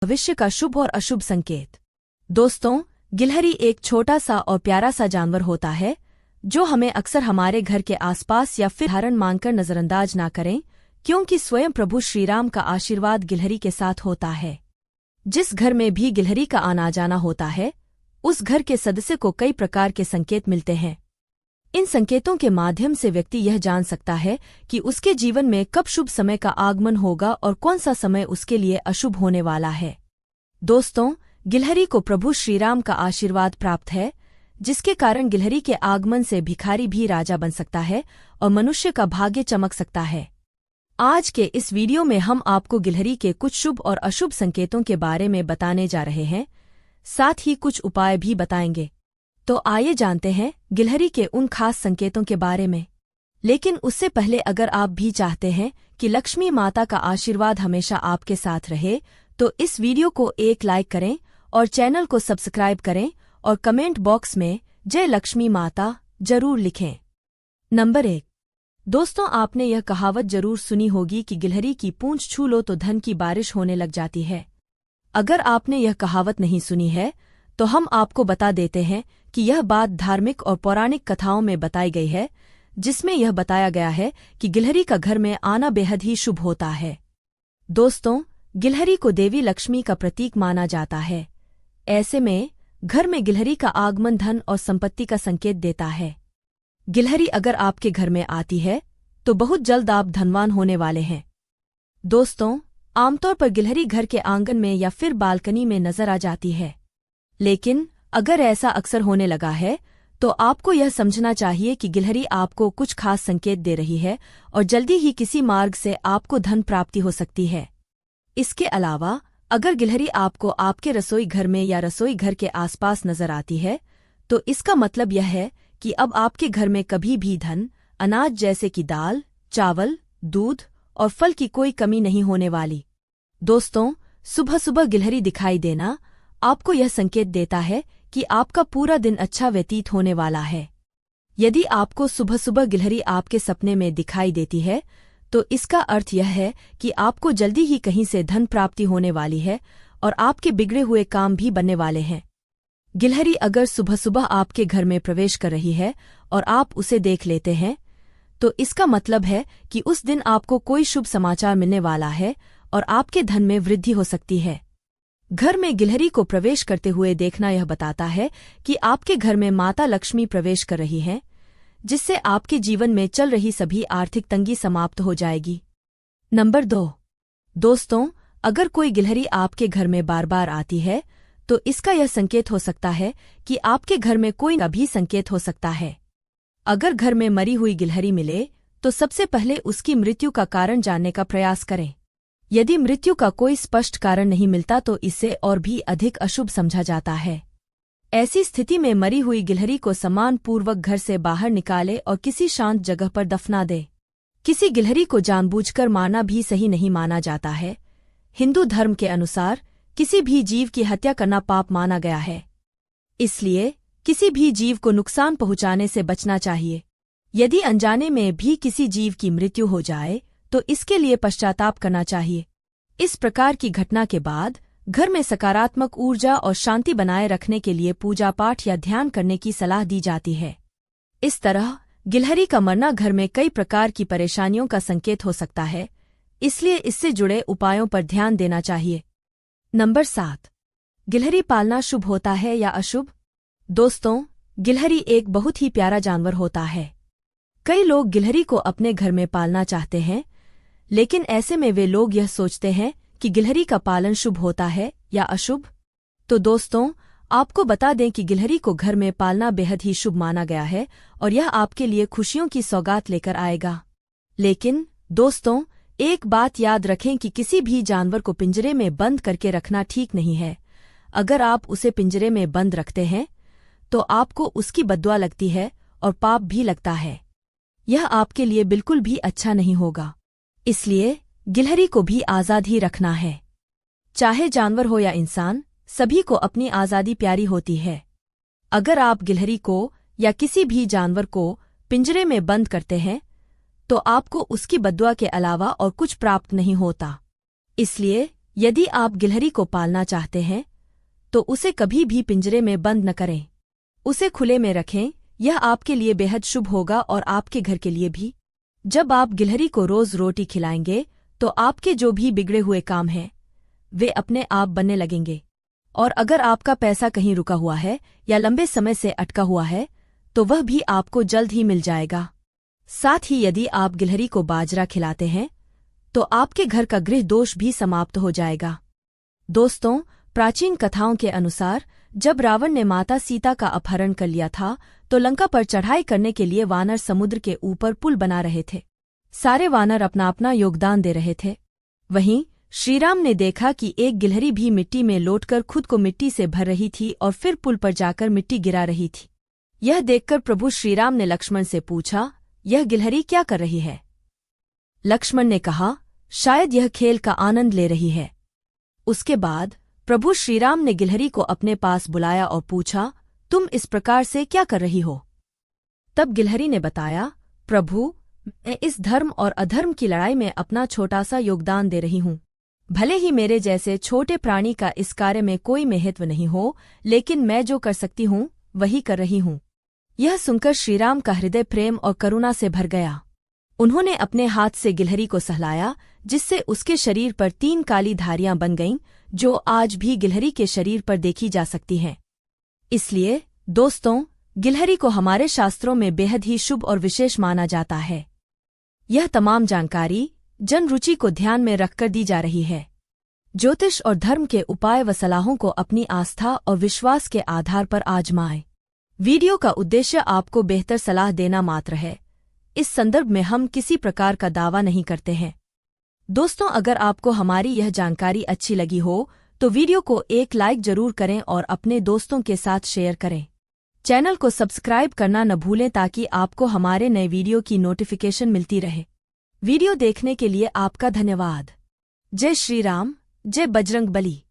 भविष्य का शुभ और अशुभ संकेत। दोस्तों, गिलहरी एक छोटा सा और प्यारा सा जानवर होता है जो हमें अक्सर हमारे घर के आसपास या फिर उदाहरण मानकर नजरअंदाज ना करें, क्योंकि स्वयं प्रभु श्रीराम का आशीर्वाद गिलहरी के साथ होता है। जिस घर में भी गिलहरी का आना जाना होता है, उस घर के सदस्य को कई प्रकार के संकेत मिलते हैं। इन संकेतों के माध्यम से व्यक्ति यह जान सकता है कि उसके जीवन में कब शुभ समय का आगमन होगा और कौन सा समय उसके लिए अशुभ होने वाला है। दोस्तों, गिलहरी को प्रभु श्रीराम का आशीर्वाद प्राप्त है, जिसके कारण गिलहरी के आगमन से भिखारी भी राजा बन सकता है और मनुष्य का भाग्य चमक सकता है। आज के इस वीडियो में हम आपको गिलहरी के कुछ शुभ और अशुभ संकेतों के बारे में बताने जा रहे हैं, साथ ही कुछ उपाय भी बताएंगे। तो आइए जानते हैं गिलहरी के उन खास संकेतों के बारे में। लेकिन उससे पहले अगर आप भी चाहते हैं कि लक्ष्मी माता का आशीर्वाद हमेशा आपके साथ रहे, तो इस वीडियो को एक लाइक करें और चैनल को सब्सक्राइब करें और कमेंट बॉक्स में जय लक्ष्मी माता जरूर लिखें। नंबर 1। दोस्तों, आपने यह कहावत जरूर सुनी होगी कि गिलहरी की पूंछ छू लो तो धन की बारिश होने लग जाती है। अगर आपने यह कहावत नहीं सुनी है, तो हम आपको बता देते हैं कि यह बात धार्मिक और पौराणिक कथाओं में बताई गई है, जिसमें यह बताया गया है कि गिलहरी का घर में आना बेहद ही शुभ होता है। दोस्तों, गिलहरी को देवी लक्ष्मी का प्रतीक माना जाता है। ऐसे में घर में गिलहरी का आगमन धन और संपत्ति का संकेत देता है। गिलहरी अगर आपके घर में आती है तो बहुत जल्द आप धनवान होने वाले हैं। दोस्तों, आमतौर पर गिलहरी घर के आंगन में या फिर बालकनी में नजर आ जाती है, लेकिन अगर ऐसा अक्सर होने लगा है तो आपको यह समझना चाहिए कि गिलहरी आपको कुछ खास संकेत दे रही है और जल्दी ही किसी मार्ग से आपको धन प्राप्ति हो सकती है। इसके अलावा अगर गिलहरी आपको आपके रसोई घर में या रसोई घर के आसपास नजर आती है, तो इसका मतलब यह है कि अब आपके घर में कभी भी धन, अनाज जैसे कि दाल, चावल, दूध और फल की कोई कमी नहीं होने वाली। दोस्तों, सुबह सुबह गिलहरी दिखाई देना आपको यह संकेत देता है कि आपका पूरा दिन अच्छा व्यतीत होने वाला है। यदि आपको सुबह सुबह गिलहरी आपके सपने में दिखाई देती है, तो इसका अर्थ यह है कि आपको जल्दी ही कहीं से धन प्राप्ति होने वाली है और आपके बिगड़े हुए काम भी बनने वाले हैं। गिलहरी अगर सुबह सुबह आपके घर में प्रवेश कर रही है और आप उसे देख लेते हैं, तो इसका मतलब है कि उस दिन आपको कोई शुभ समाचार मिलने वाला है और आपके धन में वृद्धि हो सकती है। घर में गिलहरी को प्रवेश करते हुए देखना यह बताता है कि आपके घर में माता लक्ष्मी प्रवेश कर रही हैं, जिससे आपके जीवन में चल रही सभी आर्थिक तंगी समाप्त हो जाएगी। नंबर 2। दोस्तों, अगर कोई गिलहरी आपके घर में बार बार आती है, तो इसका यह संकेत हो सकता है कि आपके घर में कोई भी संकेत हो सकता है। अगर घर में मरी हुई गिलहरी मिले, तो सबसे पहले उसकी मृत्यु का कारण जानने का प्रयास करें। यदि मृत्यु का कोई स्पष्ट कारण नहीं मिलता तो इसे और भी अधिक अशुभ समझा जाता है। ऐसी स्थिति में मरी हुई गिलहरी को सम्मानपूर्वक घर से बाहर निकाले और किसी शांत जगह पर दफना दे। किसी गिलहरी को जानबूझकर मारना भी सही नहीं माना जाता है। हिंदू धर्म के अनुसार किसी भी जीव की हत्या करना पाप माना गया है, इसलिए किसी भी जीव को नुकसान पहुंचाने से बचना चाहिए। यदि अनजाने में भी किसी जीव की मृत्यु हो जाए, तो इसके लिए पश्चाताप करना चाहिए। इस प्रकार की घटना के बाद घर में सकारात्मक ऊर्जा और शांति बनाए रखने के लिए पूजा पाठ या ध्यान करने की सलाह दी जाती है। इस तरह गिलहरी का मरना घर में कई प्रकार की परेशानियों का संकेत हो सकता है, इसलिए इससे जुड़े उपायों पर ध्यान देना चाहिए। नंबर 7। गिलहरी पालना शुभ होता है या अशुभ? दोस्तों, गिलहरी एक बहुत ही प्यारा जानवर होता है। कई लोग गिलहरी को अपने घर में पालना चाहते हैं, लेकिन ऐसे में वे लोग यह सोचते हैं कि गिलहरी का पालन शुभ होता है या अशुभ। तो दोस्तों, आपको बता दें कि गिलहरी को घर में पालना बेहद ही शुभ माना गया है और यह आपके लिए खुशियों की सौगात लेकर आएगा। लेकिन दोस्तों, एक बात याद रखें कि किसी भी जानवर को पिंजरे में बंद करके रखना ठीक नहीं है। अगर आप उसे पिंजरे में बंद रखते हैं, तो आपको उसकी बद्दुआ लगती है और पाप भी लगता है। यह आपके लिए बिल्कुल भी अच्छा नहीं होगा। इसलिए गिलहरी को भी आज़ाद ही रखना है। चाहे जानवर हो या इंसान, सभी को अपनी आज़ादी प्यारी होती है। अगर आप गिलहरी को या किसी भी जानवर को पिंजरे में बंद करते हैं, तो आपको उसकी बद्दुआ के अलावा और कुछ प्राप्त नहीं होता। इसलिए यदि आप गिलहरी को पालना चाहते हैं तो उसे कभी भी पिंजरे में बंद न करें। उसे खुले में रखें। यह आपके लिए बेहद शुभ होगा और आपके घर के लिए भी। जब आप गिलहरी को रोज रोटी खिलाएंगे तो आपके जो भी बिगड़े हुए काम हैं वे अपने आप बनने लगेंगे। और अगर आपका पैसा कहीं रुका हुआ है या लंबे समय से अटका हुआ है तो वह भी आपको जल्द ही मिल जाएगा। साथ ही यदि आप गिलहरी को बाजरा खिलाते हैं तो आपके घर का गृह दोष भी समाप्त हो जाएगा। दोस्तों, प्राचीन कथाओं के अनुसार जब रावण ने माता सीता का अपहरण कर लिया था तो लंका पर चढ़ाई करने के लिए वानर समुद्र के ऊपर पुल बना रहे थे। सारे वानर अपना अपना योगदान दे रहे थे। वहीं श्रीराम ने देखा कि एक गिलहरी भी मिट्टी में लौटकर खुद को मिट्टी से भर रही थी और फिर पुल पर जाकर मिट्टी गिरा रही थी। यह देखकर प्रभु श्रीराम ने लक्ष्मण से पूछा, यह गिलहरी क्या कर रही है? लक्ष्मण ने कहा, शायद यह खेल का आनंद ले रही है। उसके बाद प्रभु श्रीराम ने गिलहरी को अपने पास बुलाया और पूछा, तुम इस प्रकार से क्या कर रही हो? तब गिलहरी ने बताया, प्रभु, मैं इस धर्म और अधर्म की लड़ाई में अपना छोटा सा योगदान दे रही हूँ। भले ही मेरे जैसे छोटे प्राणी का इस कार्य में कोई महत्व नहीं हो, लेकिन मैं जो कर सकती हूँ वही कर रही हूँ। यह सुनकर श्रीराम का हृदय प्रेम और करुणा से भर गया। उन्होंने अपने हाथ से गिलहरी को सहलाया, जिससे उसके शरीर पर 3 काली धारियां बन गईं, जो आज भी गिलहरी के शरीर पर देखी जा सकती हैं। इसलिए दोस्तों, गिलहरी को हमारे शास्त्रों में बेहद ही शुभ और विशेष माना जाता है। यह तमाम जानकारी जन रुचि को ध्यान में रखकर दी जा रही है। ज्योतिष और धर्म के उपाय व सलाहों को अपनी आस्था और विश्वास के आधार पर आजमाएं। वीडियो का उद्देश्य आपको बेहतर सलाह देना मात्र है। इस संदर्भ में हम किसी प्रकार का दावा नहीं करते हैं। दोस्तों, अगर आपको हमारी यह जानकारी अच्छी लगी हो तो वीडियो को एक लाइक जरूर करें और अपने दोस्तों के साथ शेयर करें। चैनल को सब्सक्राइब करना न भूलें ताकि आपको हमारे नए वीडियो की नोटिफिकेशन मिलती रहे। वीडियो देखने के लिए आपका धन्यवाद। जय श्री राम, जय बजरंग बली।